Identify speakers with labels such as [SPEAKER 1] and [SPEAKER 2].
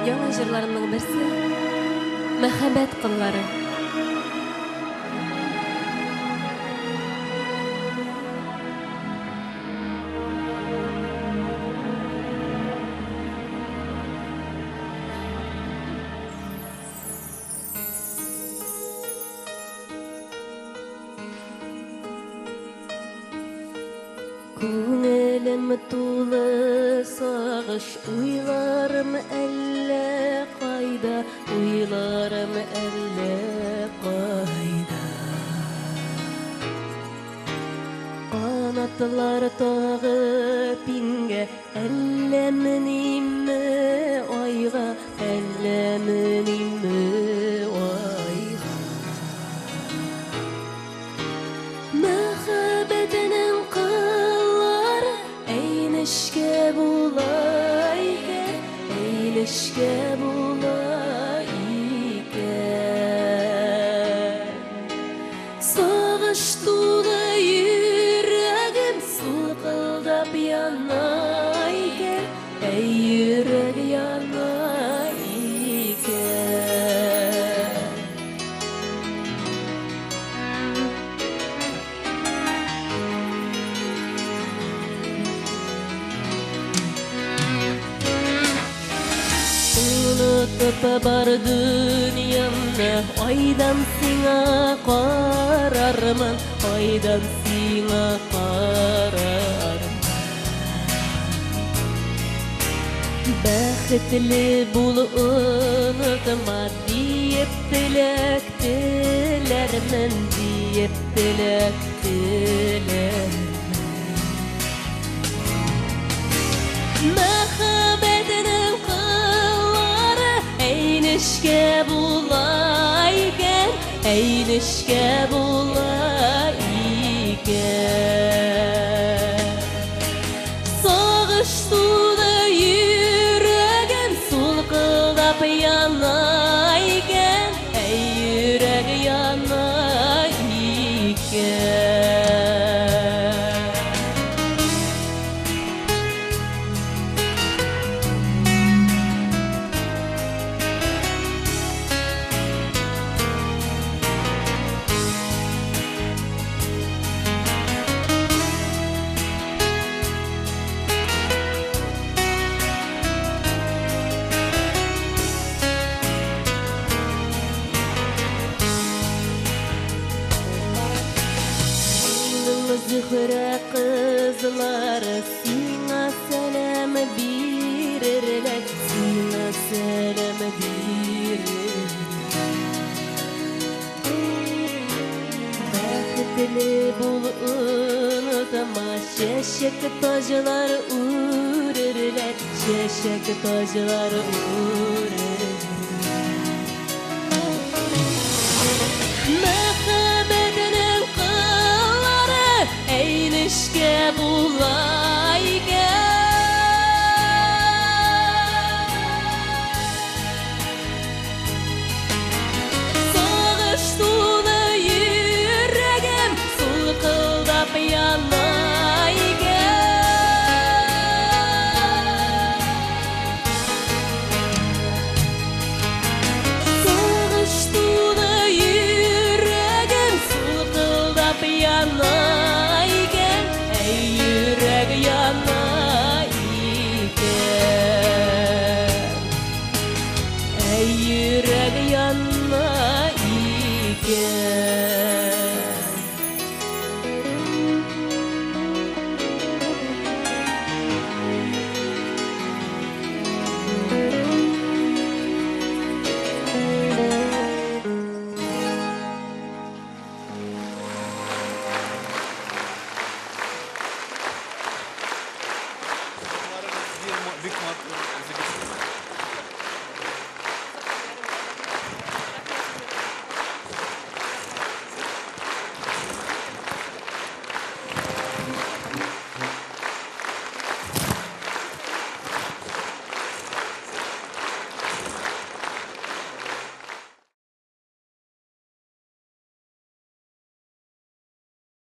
[SPEAKER 1] Яңа җырларымның берсе мәхәббәт кыллары. Күңелем тулы сагыш, уйларым әллә кайда, уйларым әллә кайда. Канатлар тагып иңгә, әллә менимме айга, әллә менимме айга. Мәхәббәтнең кыллары әйнешкә була икән, әйнешкә була икән. Сагыш тулы йөрәгем сулкылдап яна икән, йөрәк яна икән. Unutып бар дөньямны, айдан сиңа карармын, айдан сиңа карармын. Бәхетле бул, онытма диеп теләк теләрмен, диеп теләк теләрмен. Мәхәббәтнең кыллары әйнешкә була икән, әйнешкә була икән. Сагыш тулы йөрәгем сулкылдап яна икән, йөрәк яна икән. Зөһрә кызлары сиңа сәлам бирерләр, сиңа сәлам бирерләр. Бәхетле бул, онытма, чәчәк таҗлар үрерләр, чәчәк таҗлар үрерләр. Мәхәббәтнең кыллары әйнешкә була икән. Сагыш тулы йөрәгем сулкылдап яна икән. Сагыш тулы йөрәгем сулкылдап яна